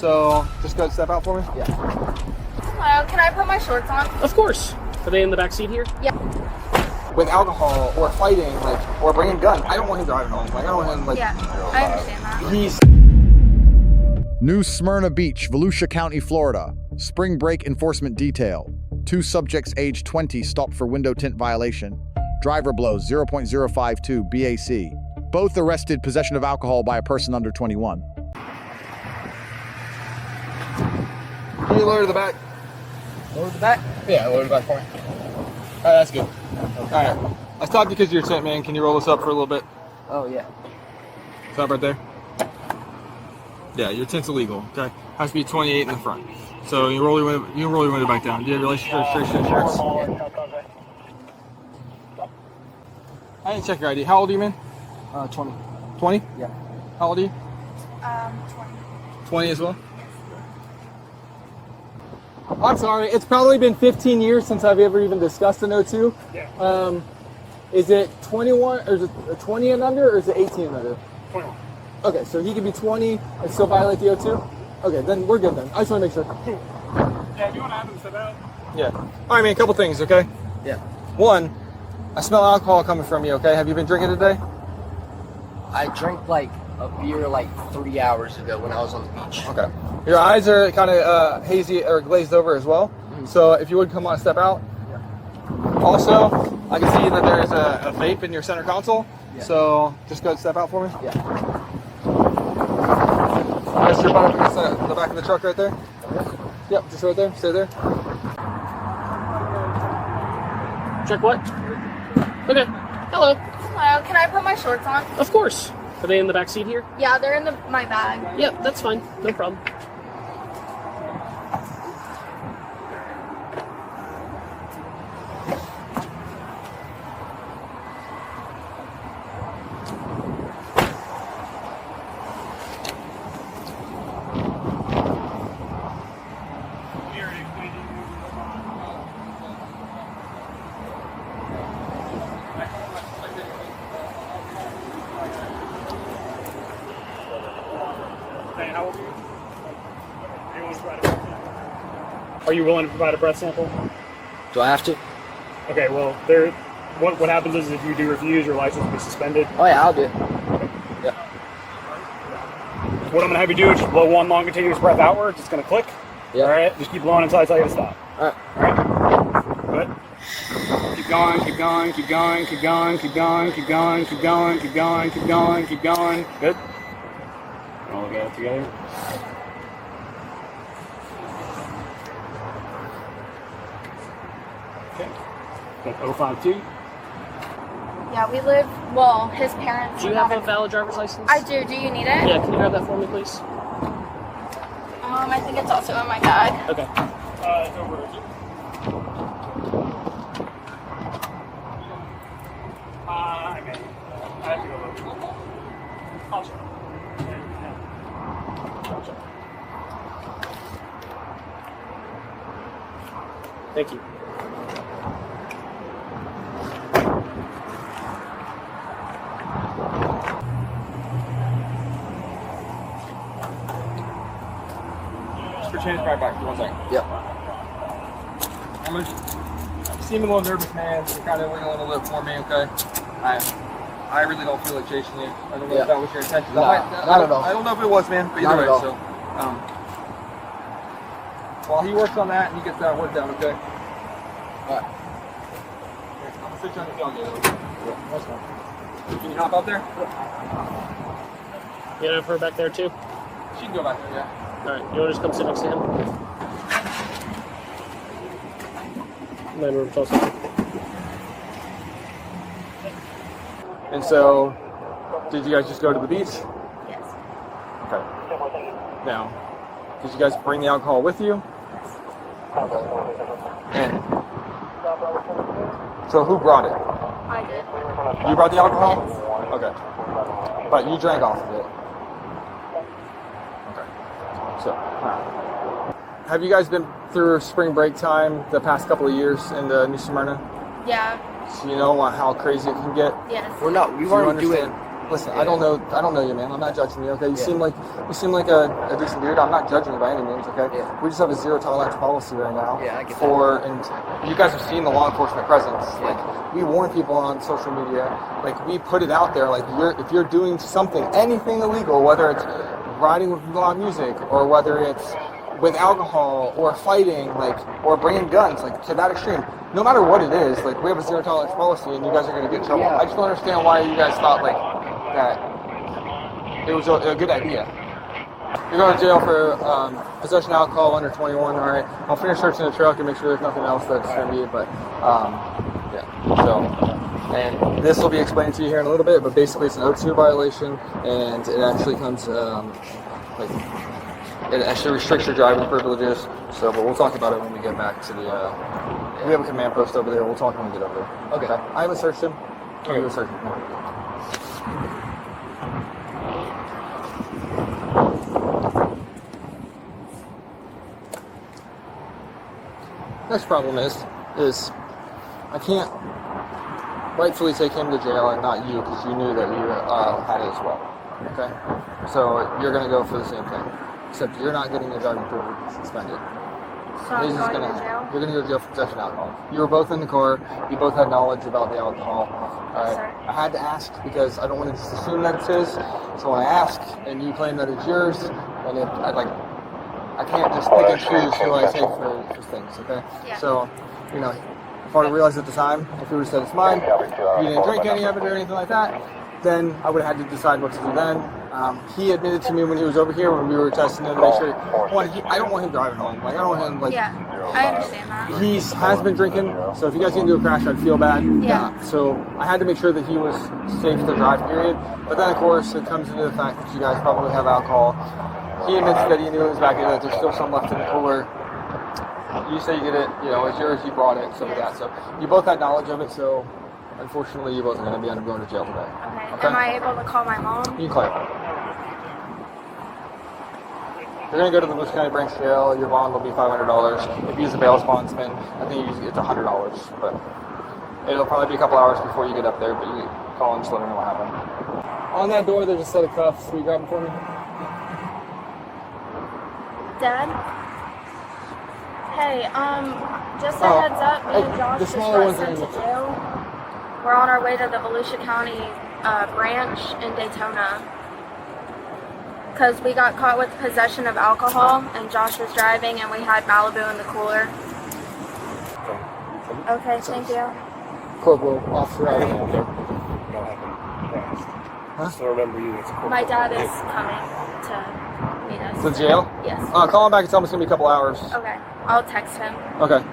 So just go ahead and step out for me. Yeah. Hello, can I put my shorts on? Of course. Are they in the back seat here? Yeah. With alcohol or fighting, like, or bringing a gun, I don't want him driving home. Like, I don't want him, like... Yeah, I understand that. He's... New Smyrna Beach, Volusia County, Florida. Spring break enforcement detail. 2 subjects aged 20 stopped for window tint violation. Driver blows 0.052 BAC. Both arrested possession of alcohol by a person under 21. Can you lower the back? Lower the back? Yeah, lower the back for me. Alright, that's good. Alright. I stopped because of your tint, man. Can you roll this up for a little bit? Oh, yeah. Stop right there. Yeah, your tint's illegal, okay? Has to be 28 in the front. So you roll your window back down. Do you have relationship registration insurance? I didn't check your ID. How old are you, man? 20. 20? Yeah. How old are you? 20. 20 as well? I'm sorry, it's probably been 15 years since I've ever even discussed an O2. Yeah. Is it 21, or is it 20 and under, or is it 18 and under? 21. Okay, so he could be 20 and still violate the O2? Okay, then we're good then. I just want to make sure. Yeah, do you want to have them sit out? Yeah. All right, man, a couple things, okay? Yeah. One, I smell alcohol coming from you, okay? Have you been drinking today? I drank like a beer like 3 hours ago when I was on the beach. Okay. Your eyes are kind of hazy or glazed over as well. So if you would come on and step out. Also, I can see that there's a vape in your center console. Yeah. So just go ahead and step out for me. Yeah. Rest your butt against the back of the truck right there. Yep, just right there. Stay there. Check what? Okay. Hello. Hello, can I put my shorts on? Of course. Are they in the back seat here? Yeah, they're in my bag. Yep, that's fine. No problem. Hey, how old are you? Are you willing to provide a breath sample? Do I have to? Okay, well, what happens is if you do refuse, your license will be suspended. Oh, yeah, I'll do it. Yeah. What I'm going to have you do is just blow one long continuous breath outwards. It's going to click. Yeah. All right, just keep blowing until I tell you to stop. All right. All right. Good. Keep going, keep going, keep going, keep going, keep going, keep going, keep going, keep going, keep going, keep going. Good. All look at it together. Okay. That's 052. Yeah, we live, well, his parents. Do you have a valid driver's license? I do. Do you need it? Yeah, can you grab that for me, please? I think it's also in my bag. Okay. It's over here. I may. I have to go look. I'll check. I'll check. Thank you. Change right back. 1 second. Yep. I'm seeming a little nervous, man. You're kind of waiting a little bit for me, okay? I really don't feel like chasing you. I don't know if that was your intention. Nah, not at all. I don't know if it was, man. But Not either at way, all. so while he works on that, he gets that worked out, okay? All right. I'm gonna sit you on the tailgate. Yeah, that's fine. Can you hop up there? You have her back there too? She can go back there, yeah. Alright, you want to just come sit next to him? And then we're close. And so, did you guys just go to the beach? Yes. Okay. Now, did you guys bring the alcohol with you? And so who brought it? I did. You brought the alcohol? Yes. Okay. But you drank off of it. Okay. So, have you guys been through spring break time the past couple of years in the New Smyrna? Yeah. So you know how crazy it can get? Yes. We weren't doing Listen, I don't know you, man. I'm not judging you. Okay, you seem like a decent dude. I'm not judging you by any means. Okay, Yeah. we just have a zero tolerance policy right now. Yeah, I get and you guys have seen the law enforcement presence. Yeah. Like, we warn people on social media. Like, we put it out there. Like, if you're doing something, anything illegal, whether it's riding with loud music or whether it's with alcohol or fighting, like, or bringing guns, like, to that extreme. No matter what it is, like, we have a zero tolerance policy, and you guys are going to get in trouble. Yeah. I just don't understand why you guys thought like that it was a good idea. You're going to jail for possession of alcohol under 21. All right, I'll finish searching the truck and make sure there's nothing else that's going to be. But yeah. So, and this will be explained to you here in a little bit. But basically, it's an O2 violation, and it actually comes like. It actually restricts your driving privileges. So, but we'll talk about it when we get back to the. We have a command post over there. We'll talk when we get over there. Okay. I haven't searched him. Okay. You haven't searched him. Next problem is I can't rightfully take him to jail and not you because you knew that you had it as well. Okay. So you're gonna go for the same thing. Except you're not getting your driving privilege suspended. So I'm going to jail? You're going to go to jail for possession of alcohol. You were both in the car. You both had knowledge about the alcohol. Sorry. I had to ask because I don't want to just assume that it's his. So when I ask and you claim that it's yours, and I can't just pick and choose who I take for things. Okay. Yeah. So, if I would have realized at the time, if you would have said it's mine, you didn't drink any of it or anything like that, then I would have had to decide what to do then. He admitted to me when he was over here when we were testing him to make sure. I don't want him driving home. Like, I don't want him Yeah, I understand that. He has been drinking, so if you guys get into a crash, I'd feel bad. Yeah. So I had to make sure that he was safe to drive, period. But then, of course, it comes into the fact that you guys probably have alcohol. He admits that he knew it was back in that there's still some left in the cooler. You say you get it, it's yours, you brought it, stuff like that. So you both had knowledge of it, so unfortunately you both are going to be going to jail today. Okay. Am I able to call my mom? You can call your mom. You're going to go to the Volusia County branch jail. Your bond will be $500. If you use a bail bondsman, I think it's $100. But it'll probably be a couple hours before you get up there. But you call and just let me know what happened. On that door, there's a set of cuffs. Will you grab them for me? Dad? Hey, just a heads up, me and Josh the just smaller got ones are sent in to the- jail. We're on our way to the Volusia County branch in Daytona. Because we got caught with possession of alcohol, and Josh was driving, and we had Malibu in the cooler. Okay, thank you. Corporal, officer, out of here. That'll happen fast. Huh? Still remember you as a corporal. My dad is coming to meet us. To jail? Yes. Call him back and tell him it's going to be a couple hours. Okay, I'll text him. Okay.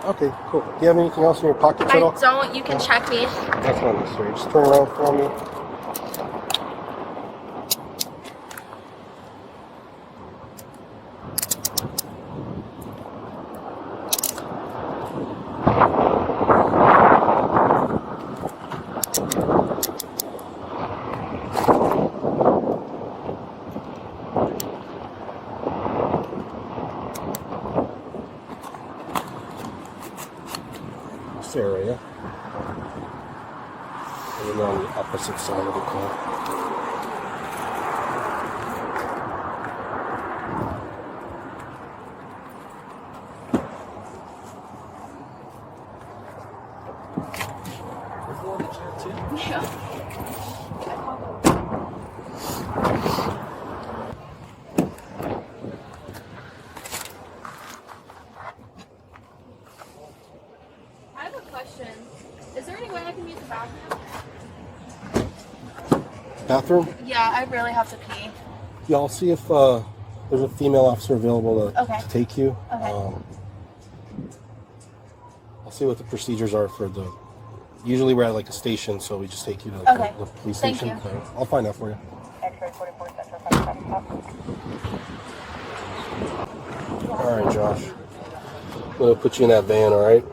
Okay, cool. Do you have anything else in your pockets I at all? don't, you can check me. That's not necessary. Just turn around for me. This area. And then on the opposite side of the car. I have a question. Is there any way I can use the bathroom? Bathroom? Yeah, I really have to pee. Yeah, I'll see if there's a female officer available to, Okay. to take you. Okay. I'll see what the procedures are for the. Usually we're at like a station, so we just take you to like, Okay. the police Thank station. you. I'll find out for you. All right, Josh. I'm gonna put you in that van. All right.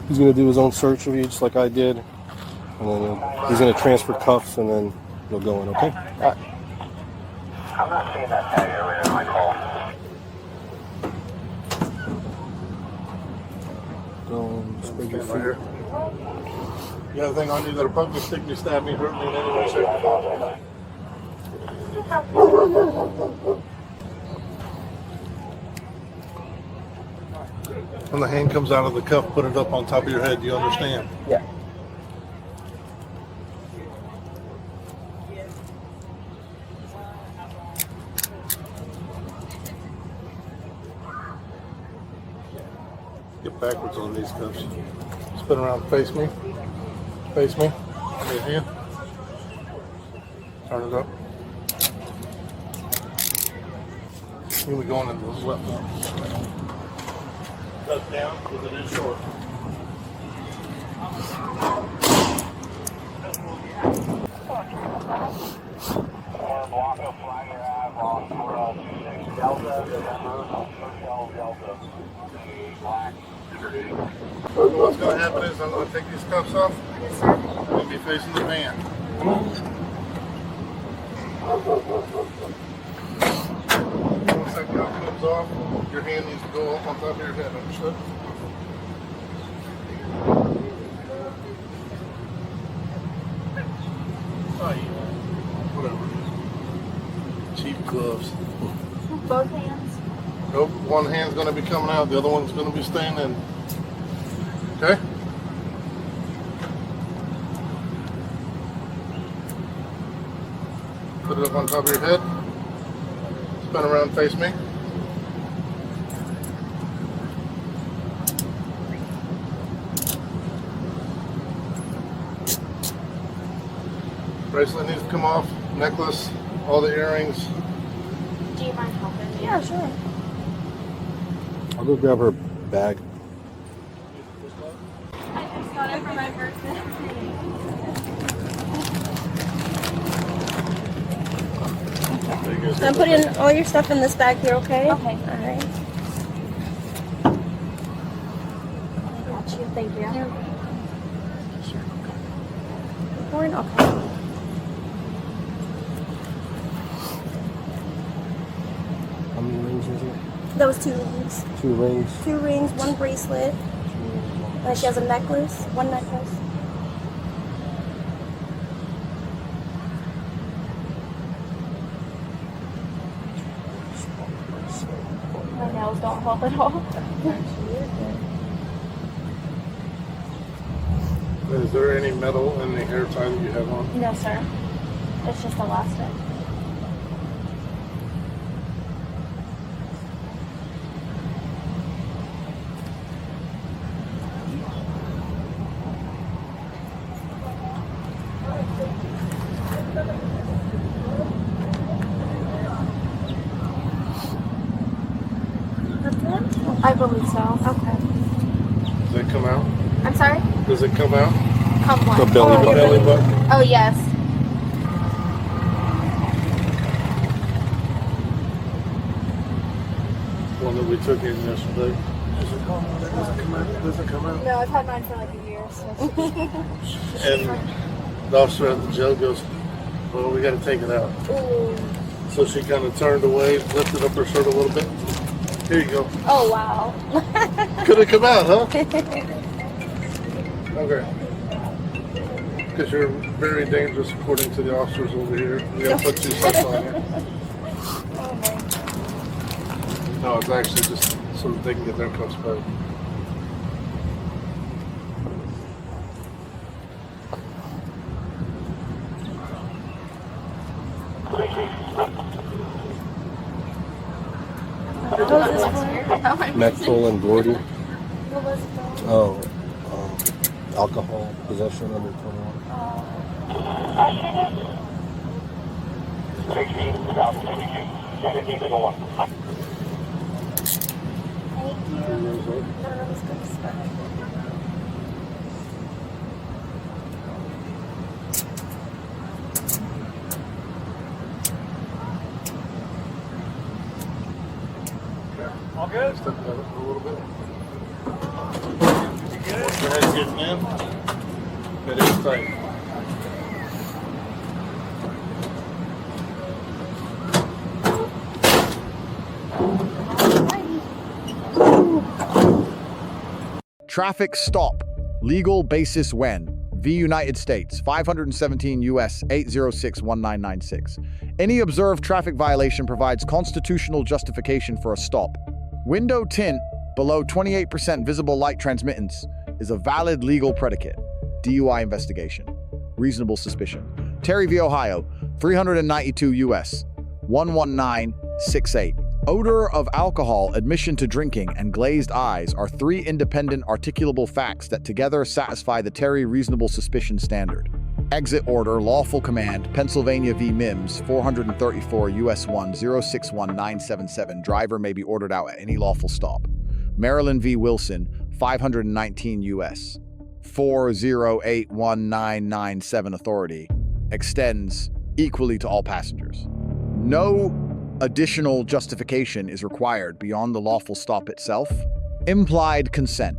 He's gonna do his own search of you, just like I did, and then he's gonna transfer cuffs, and then you'll go in. Okay. All right. I'm not seeing that tag area in my call. Don't spread your Stand right feet. here. You got a thing on you that a bug can stick me, stab me, hurt me in any way, shape, or form? When the hand comes out of the cuff, put it up on top of your head. Do you understand? Yeah. Get backwards on these cuffs. Spin around, face me. Face me. Give me a hand. Turn it up. You're going to be going into the left one. Cut down because it is short. Blanco, Flagler Ave on 426 Delta, November, Hotel Delta, black. What's going to happen is I'm going to take these cuffs off. Yes, sir. I'm going to be facing the van. Once that cuff comes off, your hand needs to go up on top of your head. Understood? Oh, yeah. Whatever. Cheap gloves. Both hands. Nope, one hand's going to be coming out, the other one's going to be staying in. Okay? Put it up on top of your head. Spin around, face me. Bracelet needs to come off, necklace, all the earrings. Do you mind helping me? Yeah, sure. I'll go grab her bag. I just got it for my birthday. So I'm putting all your stuff in this bag here, okay? Okay. All right. Got you. Thank you. Born? Okay. How many rings is it? That was 2 rings. 2 rings. 2 rings, 1 bracelet. And she has a necklace, 1 necklace. My nails don't help at all. Is there any metal in the hair tie that you have on? No, sir. It's just elastic. That's it? I believe so. Okay. Does it come out? I'm sorry? Does it come out? Come what? The belly Oh, button. Belly button? Oh, yes. One that we took in yesterday. Does it come out? Does it come out? Does it come out? No, I've had mine for like a year, so. And the officer at the jail goes, well, we got to take it out. Ooh. So she kind of turned away, lifted up her shirt a little bit. Here you go. Oh, wow. Could have come out, huh? Okay. Because you're very dangerous according to the officers over here. We got to put 2 steps on you. No, it's actually just so that they can get their cuffs back. What was this for? Methyl and Gordy. What was it for? Oh, alcohol possession under 21. Thank you. No, that was good stuff. All good? Step that up a little bit. Once your head's getting in, it is tight. Traffic stop. Legal basis Whren v. United States, 517 U.S. 806-1996. Any observed traffic violation provides constitutional justification for a stop. Window tint below 28% visible light transmittance is a valid legal predicate. DUI investigation. Reasonable suspicion. Terry v. Ohio, 392 U.S. 11968. Odor of alcohol, admission to drinking, and glazed eyes are three independent articulable facts that together satisfy the Terry reasonable suspicion standard. Exit order, lawful command, Pennsylvania v. Mims, 434 U.S. 1061977. Driver may be ordered out at any lawful stop. Maryland v. Wilson, 519 U.S. 4081997. Authority extends equally to all passengers. No additional justification is required beyond the lawful stop itself. Implied consent.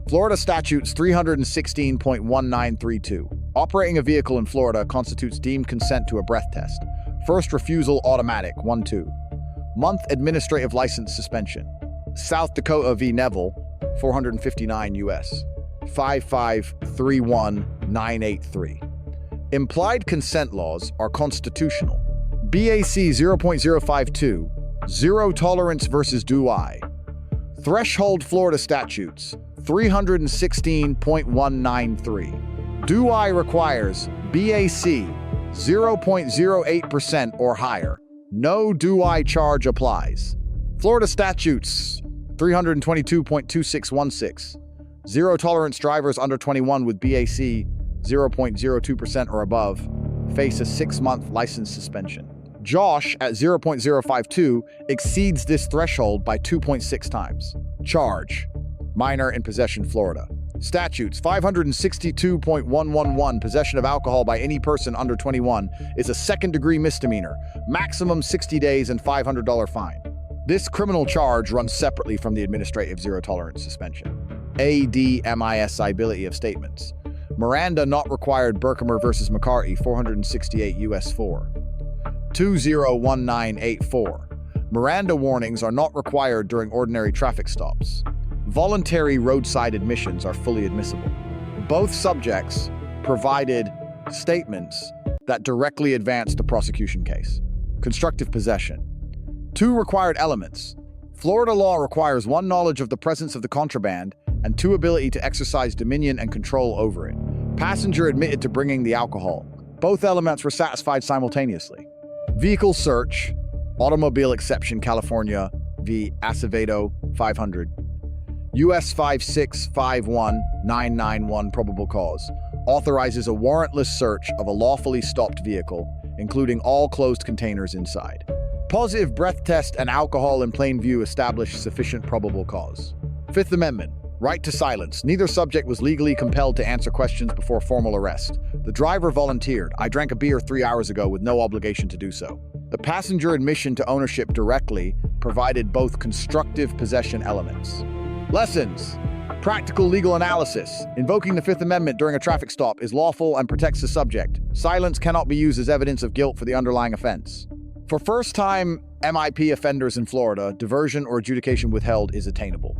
Florida Statutes 316.1932. Operating a vehicle in Florida constitutes deemed consent to a breath test. First refusal automatic, 1-2. Month administrative license suspension. South Dakota v. Neville, 459 U.S. 5531983. Implied consent laws are constitutional. BAC 0.052, Zero Tolerance versus DUI. Threshold Florida Statutes 316.193. DUI requires BAC 0.08% or higher. No DUI charge applies. Florida Statutes 322.2616. Zero tolerance drivers under 21 with BAC 0.02% or above face a 6-month license suspension. Josh at 0.052 exceeds this threshold by 2.6 times. Charge: minor in possession, Florida. Statutes 562.111. Possession of alcohol by any person under 21 is a second-degree misdemeanor. Maximum 60 days and $500 fine. This criminal charge runs separately from the administrative zero-tolerance suspension. Admissibility of statements. Miranda not required. Berkemer versus McCarty, 468 U.S. 4. 201984. Miranda warnings are not required during ordinary traffic stops. Voluntary roadside admissions are fully admissible. Both subjects provided statements that directly advanced the prosecution case. Constructive possession. 2 required elements. Florida law requires 1 knowledge of the presence of the contraband and 2 ability to exercise dominion and control over it. Passenger admitted to bringing the alcohol. Both elements were satisfied simultaneously. Vehicle search. Automobile exception, California v. Acevedo, 500. U.S. 5651991. Probable cause. Authorizes a warrantless search of a lawfully stopped vehicle, including all closed containers inside. Positive breath test and alcohol in plain view establish sufficient probable cause. Fifth Amendment. Right to silence. Neither subject was legally compelled to answer questions before formal arrest. The driver volunteered. I drank a beer 3 hours ago with no obligation to do so. The passenger admission to ownership directly provided both constructive possession elements. Lessons. Practical legal analysis. Invoking the Fifth Amendment during a traffic stop is lawful and protects the subject. Silence cannot be used as evidence of guilt for the underlying offense. For first-time MIP offenders in Florida, diversion or adjudication withheld is attainable.